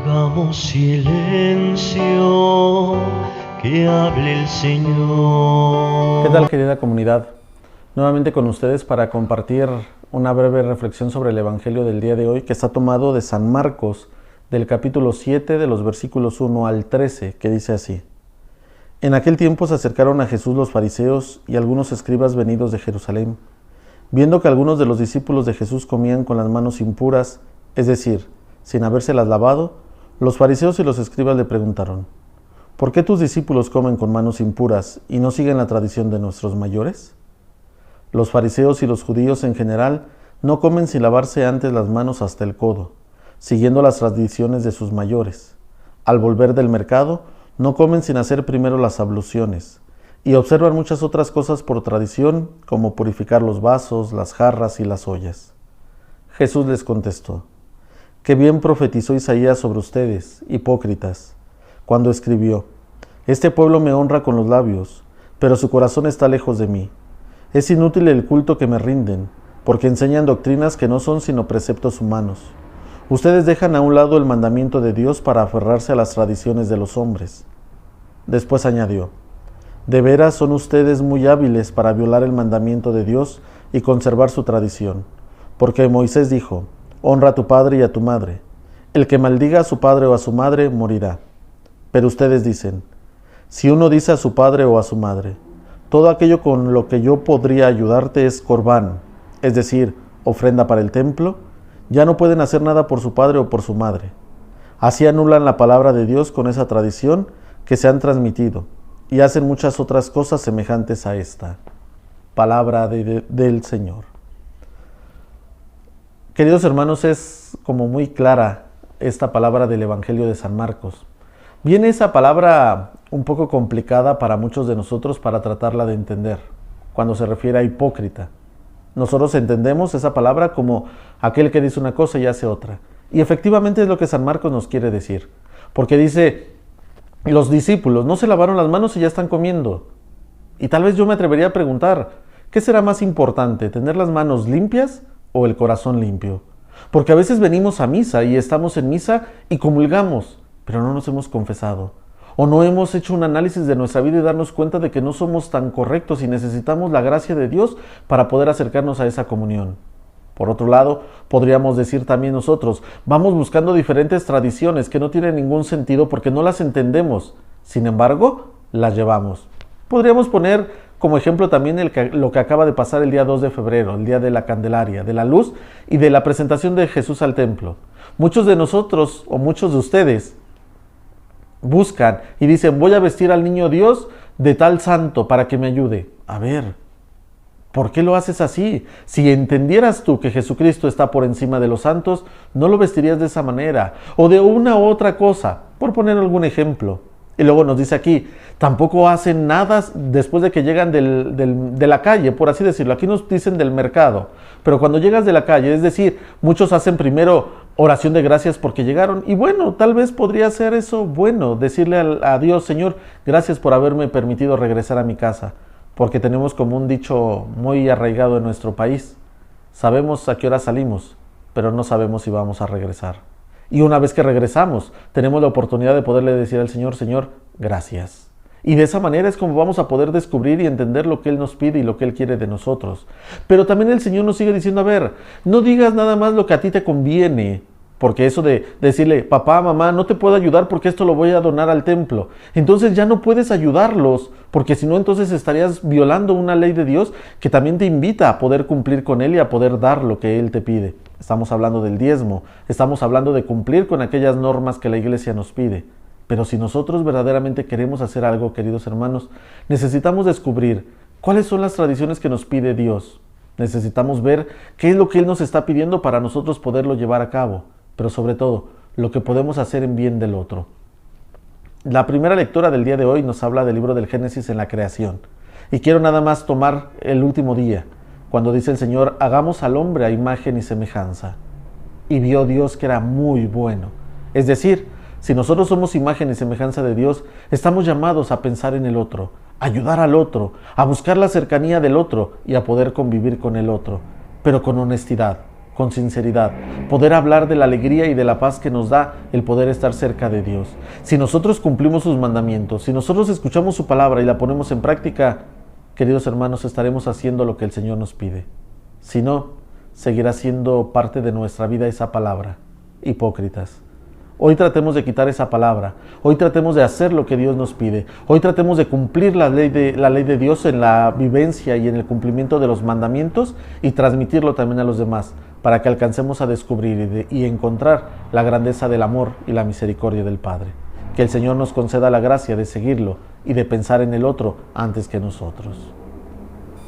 Hagamos silencio, que hable el Señor. ¿Qué tal, querida comunidad? Nuevamente con ustedes para compartir una breve reflexión sobre el Evangelio del día de hoy, que está tomado de San Marcos, del capítulo 7, de los versículos 1 al 13, que dice así: En aquel tiempo se acercaron a Jesús los fariseos y algunos escribas venidos de Jerusalén. Viendo que algunos de los discípulos de Jesús comían con las manos impuras, es decir, sin habérselas lavado, los fariseos y los escribas le preguntaron: ¿Por qué tus discípulos comen con manos impuras y no siguen la tradición de nuestros mayores? Los fariseos y los judíos en general no comen sin lavarse antes las manos hasta el codo, siguiendo las tradiciones de sus mayores. Al volver del mercado, no comen sin hacer primero las abluciones, y observan muchas otras cosas por tradición, como purificar los vasos, las jarras y las ollas. Jesús les contestó: Qué bien profetizó Isaías sobre ustedes, hipócritas, cuando escribió: Este pueblo me honra con los labios, pero su corazón está lejos de mí. Es inútil el culto que me rinden, porque enseñan doctrinas que no son sino preceptos humanos. Ustedes dejan a un lado el mandamiento de Dios para aferrarse a las tradiciones de los hombres. Después añadió: De veras son ustedes muy hábiles para violar el mandamiento de Dios y conservar su tradición, porque Moisés dijo: Honra a tu padre y a tu madre. El que maldiga a su padre o a su madre morirá. Pero ustedes dicen: Si uno dice a su padre o a su madre: Todo aquello con lo que yo podría ayudarte es corbán, es decir, ofrenda para el templo, ya no pueden hacer nada por su padre o por su madre. Así anulan la palabra de Dios con esa tradición que se han transmitido, y hacen muchas otras cosas semejantes a esta. Palabra del Señor. Queridos hermanos, es como muy clara esta palabra del Evangelio de San Marcos. Viene esa palabra un poco complicada para muchos de nosotros para tratarla de entender, cuando se refiere a hipócrita. Nosotros entendemos esa palabra como aquel que dice una cosa y hace otra. Y efectivamente es lo que San Marcos nos quiere decir, porque dice: los discípulos no se lavaron las manos y ya están comiendo. Y tal vez yo me atrevería a preguntar: ¿qué será más importante, tener las manos limpias o el corazón limpio? Porque a veces venimos a misa y estamos en misa y comulgamos, pero no nos hemos confesado, o no hemos hecho un análisis de nuestra vida y darnos cuenta de que no somos tan correctos y necesitamos la gracia de Dios para poder acercarnos a esa comunión. Por otro lado, podríamos decir también nosotros: vamos buscando diferentes tradiciones que no tienen ningún sentido porque no las entendemos, sin embargo, las llevamos. Podríamos poner como ejemplo también lo que acaba de pasar el día 2 de febrero, el día de la Candelaria, de la luz y de la presentación de Jesús al templo. Muchos de nosotros, o muchos de ustedes, buscan y dicen: voy a vestir al niño Dios de tal santo para que me ayude. A ver, ¿por qué lo haces así? Si entendieras tú que Jesucristo está por encima de los santos, no lo vestirías de esa manera, o de una u otra cosa, por poner algún ejemplo. Y luego nos dice aquí: tampoco hacen nada después de que llegan de la calle, por así decirlo. Aquí nos dicen del mercado, pero cuando llegas de la calle, es decir, muchos hacen primero oración de gracias porque llegaron. Y bueno, tal vez podría ser eso bueno, decirle a Dios: Señor, gracias por haberme permitido regresar a mi casa. Porque tenemos como un dicho muy arraigado en nuestro país: sabemos a qué hora salimos, pero no sabemos si vamos a regresar. Y una vez que regresamos, tenemos la oportunidad de poderle decir al Señor: Señor, gracias. Y de esa manera es como vamos a poder descubrir y entender lo que Él nos pide y lo que Él quiere de nosotros. Pero también el Señor nos sigue diciendo: a ver, no digas nada más lo que a ti te conviene. Porque eso de decirle: papá, mamá, no te puedo ayudar porque esto lo voy a donar al templo, entonces ya no puedes ayudarlos, porque si no, entonces estarías violando una ley de Dios que también te invita a poder cumplir con Él y a poder dar lo que Él te pide. Estamos hablando del diezmo, estamos hablando de cumplir con aquellas normas que la Iglesia nos pide. Pero si nosotros verdaderamente queremos hacer algo, queridos hermanos, necesitamos descubrir cuáles son las tradiciones que nos pide Dios. Necesitamos ver qué es lo que Él nos está pidiendo para nosotros poderlo llevar a cabo, pero sobre todo, lo que podemos hacer en bien del otro. La primera lectura del día de hoy nos habla del libro del Génesis en la creación. Y quiero nada más tomar el último día, cuando dice el Señor: hagamos al hombre a imagen y semejanza. Y vio Dios que era muy bueno. Es decir, si nosotros somos imagen y semejanza de Dios, estamos llamados a pensar en el otro, a ayudar al otro, a buscar la cercanía del otro y a poder convivir con el otro, pero con honestidad, con sinceridad, poder hablar de la alegría y de la paz que nos da el poder estar cerca de Dios. Si nosotros cumplimos sus mandamientos, si nosotros escuchamos su palabra y la ponemos en práctica, queridos hermanos, estaremos haciendo lo que el Señor nos pide. Si no, seguirá siendo parte de nuestra vida esa palabra. Hipócritas. Hoy tratemos de quitar esa palabra. Hoy tratemos de hacer lo que Dios nos pide. Hoy tratemos de cumplir la ley de Dios en la vivencia y en el cumplimiento de los mandamientos y transmitirlo también a los demás, para que alcancemos a descubrir y encontrar la grandeza del amor y la misericordia del Padre. Que el Señor nos conceda la gracia de seguirlo y de pensar en el otro antes que nosotros.